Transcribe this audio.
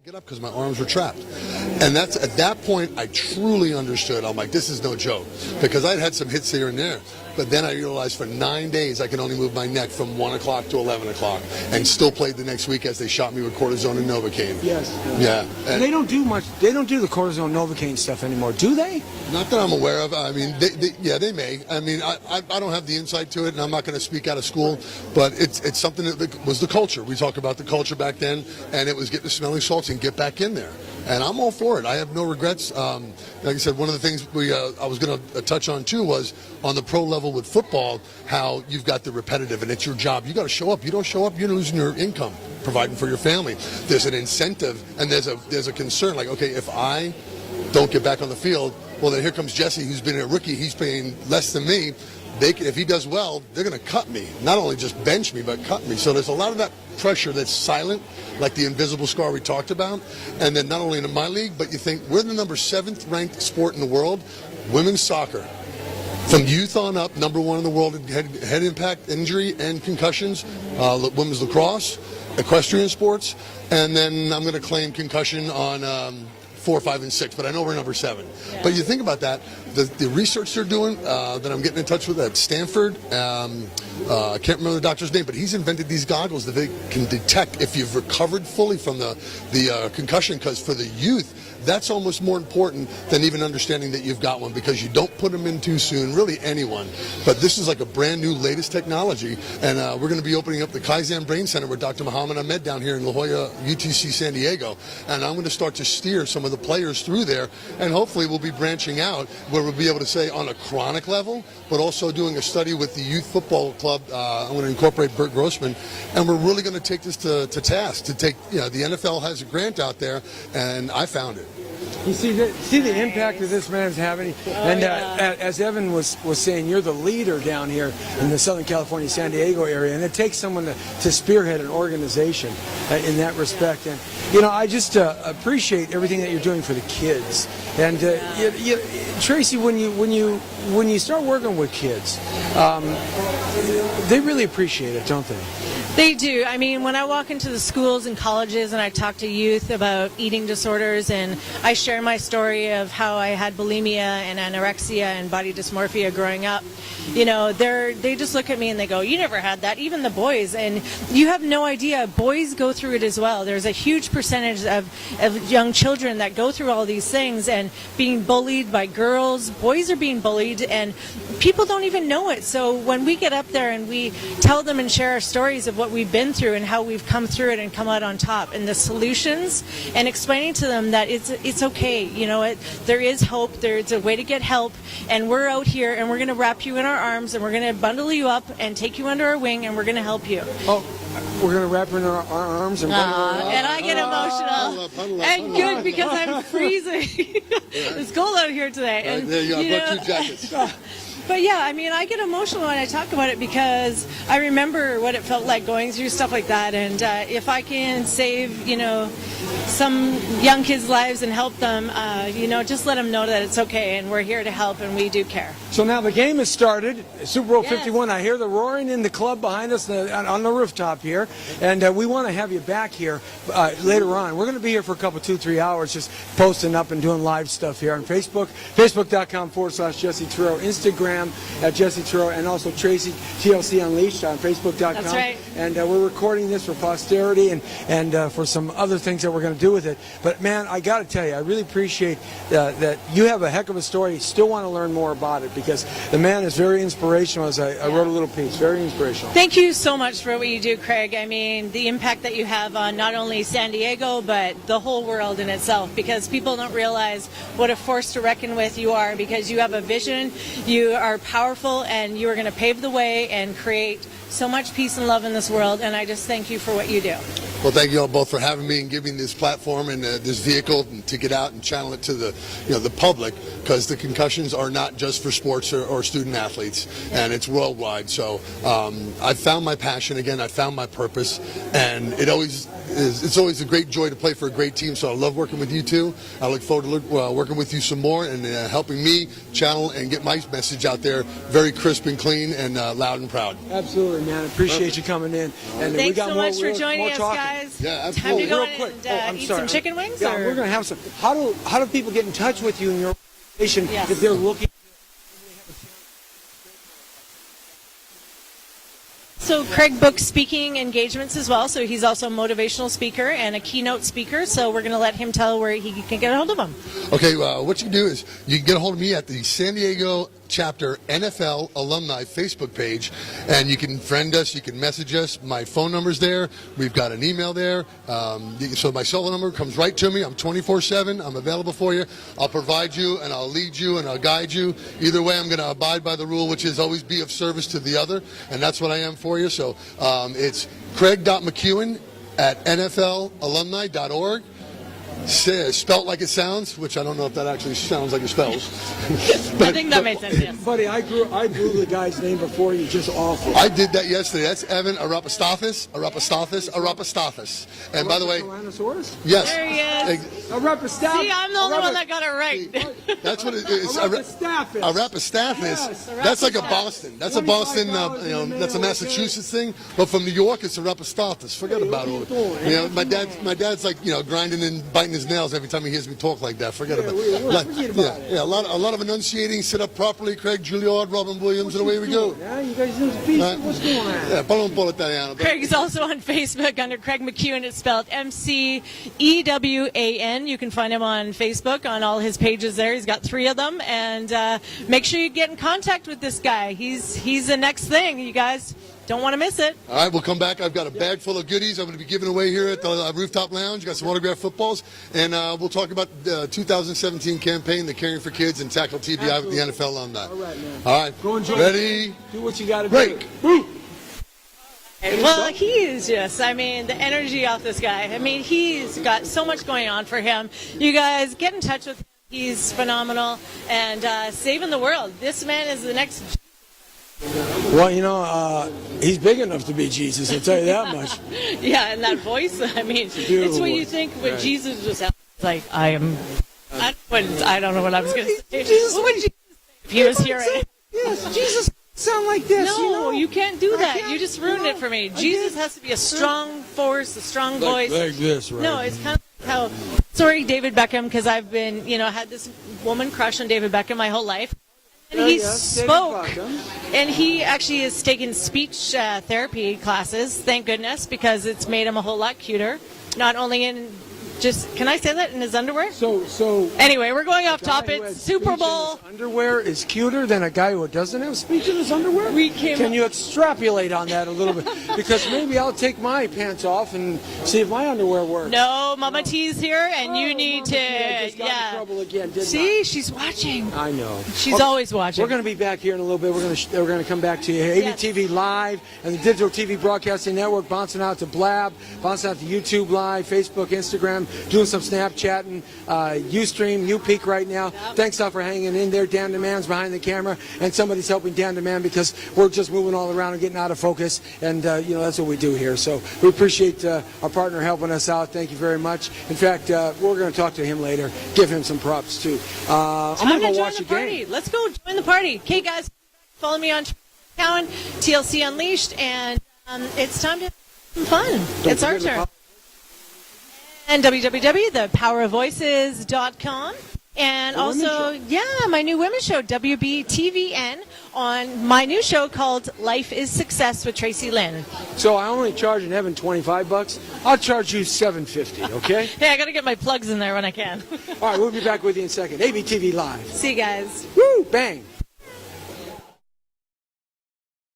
Get up because my arms were trapped. And that's at that point I truly understood. I'm like, this is no joke, because I'd had some hits here and there, but then I realized for 9 days I could only move my neck from 1 o'clock to 11 o'clock and still played the next week as they shot me with cortisone and Novocaine. Yes. Yeah. And they don't do much. They don't do the cortisone Novocaine stuff anymore, do they? Not that I'm aware of. I mean, they may. I mean, I don't have the insight to it, and I'm not going to speak out of school, but it's something that was the culture. We talked about the culture back then, and it was get the smelling salts and get back in there. And I'm all for it. I have no regrets. Like I said, one of the things I was going to touch on too was on the pro level with football, how you've got the repetitive, and it's your job. You got to show up. You don't show up, you're losing your income, providing for your family. There's an incentive, and there's a concern. Like, okay, if I don't get back on the field, well, then here comes Jesse, who's been a rookie. He's paying less than me. If he does well, they're going to cut me. Not only just bench me, but cut me. So there's a lot of that pressure that's silent, like the invisible scar we talked about. And then not only in my league, but you think we're the number 7th ranked sport in the world, women's soccer. From youth on up, number 1 in the world in head impact, injury, and concussions. Women's lacrosse, equestrian sports, and then I'm going to claim concussion on 4, 5, and 6, but I know we're number 7. Yeah. But you think about that, the research they're doing that I'm getting in touch with at Stanford, I can't remember the doctor's name, but he's invented these goggles that they can detect if you've recovered fully from the concussion, because for the youth, that's almost more important than even understanding that you've got one, because you don't put them in too soon, really anyone. But this is like a brand new latest technology, and we're going to be opening up the Kaizen Brain Center with Dr. Muhammad Ahmed down here in La Jolla, UTC San Diego, and I'm going to start to steer some of the players through there, and hopefully we'll be branching out where we'll be able to say on a chronic level, but also doing a study with the youth football club. I'm going to incorporate Bert Grossman, and we're really going to take this to task, to take, the NFL has a grant out there, and I found it. You see the impact that this man's having, and as Evan was saying, you're the leader down here in the Southern California, San Diego area, and it takes someone to spearhead an organization in that respect. And I just appreciate everything that you're doing for the kids. And Tracy, when you start working with kids, they really appreciate it, don't they? They do. I mean, when I walk into the schools and colleges and I talk to youth about eating disorders, and I share my story of how I had bulimia and anorexia and body dysmorphia growing up, they just look at me and they go, you never had that, even the boys. And you have no idea, boys go through it as well. There's a huge percentage of young children that go through all these things and being bullied by girls. Boys are being bullied, and people don't even know it. So when we get up there and we tell them and share our stories of what we've been through and how we've come through it and come out on top, and the solutions, and explaining to them that it's okay, there is hope, there's a way to get help, and we're out here and we're going to wrap you in our arms and we're going to bundle you up and take you under our wing and we're going to help you. Oh, we're going to wrap her in our arms and bundle her up. And I get emotional. And good, because I'm freezing. It's cold out here today. And, there you are, brought 2 jackets. But yeah, I mean, I get emotional when I talk about it, because I remember what it felt like going through stuff like that. And if I can save, some young kids' lives and help them, just let them know that it's okay and we're here to help and we do care. So now the game has started. Super Bowl 51. I hear the roaring in the club behind us on the rooftop here. And we want to have you back here later on. We're going to be here for a couple, 2-3 hours, just posting up and doing live stuff here on Facebook, facebook.com/Jesse Turo, Instagram at Jesse Turo, and also Tracy, TLC Unleashed on facebook.com. That's right. And we're recording this for posterity and for some other things that we're going to do with it. But man, I got to tell you, I really appreciate that you have a heck of a story. Still want to learn more about it, because the man is very inspirational. As I wrote a little piece, very inspirational. Thank you so much for what you do, Craig. I mean, the impact that you have on not only San Diego, but the whole world in itself, because people don't realize what a force to reckon with you are, because you have a vision, you are powerful, and you are going to pave the way and create so much peace and love in this world, and I just thank you for what you do. Well, thank you all both for having me and giving this platform and this vehicle to get out and channel it to the public, because the concussions are not just for sports or student athletes, and it's worldwide. So I found my passion again. I found my purpose, and it's always a great joy to play for a great team. So I love working with you too. I look forward to working with you some more and helping me channel and get my message out there very crisp and clean and loud and proud. Absolutely, man. Appreciate you coming in. And Thanks so much for joining us, guys. Yeah, Time to absolutely. go Real quick. and I'm eat sorry. some chicken wings? Yeah, or? we're going to have some. How do people get in touch with you in your organization Yes. if they're looking? So Craig books speaking engagements as well. So he's also a motivational speaker and a keynote speaker. So we're going to let him tell where he can get a hold of him. Okay, what you can do is you can get a hold of me at the San Diego chapter NFL alumni Facebook page, and you can friend us, you can message us. My phone number's there. We've got an email there. So my cell phone number comes right to me. I'm 24/7. I'm available for you. I'll provide you, and I'll lead you, and I'll guide you. Either way, I'm going to abide by the rule, which is always be of service to the other, and that's what I am for you. So it's craig.mckeown at nflalumni.org. Spelt like it sounds, which I don't know if that actually sounds like it spells. I think that made sense, yes. Buddy, I grew the guy's name before you. Just awful. I did that yesterday. That's Evan Arapastathis. And by the way, Tyrannosaurus? yes. There he is. Arapastathis. See, I'm the only one that got it right. That's what it is. Arapastathis. Arapastathis. Yes, That's like a Arapastathis. Boston. That's a Boston. $25 in the That's a mail, Massachusetts thing. But from New York, it's Arapastathis. Forget Hey, about what it. are you doing? My dad's like grinding and biting his nails every time he hears me talk like that. Forget about forget about it. Yeah, a lot of enunciating. Sit up properly. Craig Juilliard, Robin Williams, and away we go. Yeah, you guys do the piece. What's going on? Yeah, parlo un po' l'italiano. Craig's also on Facebook under Craig McEwen. It's spelled MCEWAN. You can find him on Facebook on all his pages there. He's got 3 of them. And make sure you get in contact with this guy. He's the next thing. You guys don't want to miss it. All right, we'll come back. I've got a bag full of goodies I'm going to be giving away here at the Rooftop Lounge. Got some autographed footballs, and we'll talk about the 2017 campaign, the Caring for Kids, and tackle TBI with the NFL alumni. All right, man. All right, Go enjoy. ready? Do what you got to Break. do. Woo. Well, he is just, the energy off this guy. He's got so much going on for him. You guys get in touch with him. He's phenomenal and saving the world. This man is the next. Well, he's big enough to be Jesus, I'll tell you that much. Yeah, and that voice, it's what you think when Jesus was out. It's like, I don't know what I was going to say. What would Jesus say if he was here? Yes, Jesus sound like this. No, you can't do that. can't, You just ruined it for me. Jesus has to be a strong force, a strong voice. Like this, right? No, it's kind of how. Sorry, David Beckham, because I've been, had this woman crush on David Beckham my whole life. And he spoke, and he actually has taken speech therapy classes, thank goodness, because it's made him a whole lot cuter. Not only in can I say that, in his underwear? So Anyway, we're going off a guy who topic. has Super speech Bowl. in his underwear is cuter than a guy who doesn't have speech in his underwear? Can you extrapolate on that a little bit? Because maybe I'll take my pants off and see if my underwear works. No, Mama T's here, and you need Mama T, I just got in trouble again, didn't See, she's watching. I know. She's always watching. We're going to be back here in a little bit. We're going to come back to you. ABTV Live and the Digital TV Broadcasting Network, bouncing out to Blab, bouncing out to YouTube Live, Facebook, Instagram, doing some Snapchatting, Ustream, UPeak right now. Yep. Thanks all for hanging in there. Dan DeMan's behind the camera, and somebody's helping Dan DeMan because we're just moving all around and getting out of focus, and that's what we do here. So we appreciate our partner helping us out. Thank you very much. In fact, we're going to talk to him later, give him some props too. I'm going to go watch the game. Let's go join the party. Okay, guys, follow me on Cohen, TLC Unleashed, and it's time to have some fun. It's our turn. And www.thepowerofvoices.com. And also, my new women's show, WBTVN, on my new show called Life is Success with Tracy Lynn. So I only charge an Evan $25. I'll charge you $7.50, okay? Hey, I got to get my plugs in there when I can. All right, we'll be back with you in a second. ABTV Live. See you guys. Woo! Bang!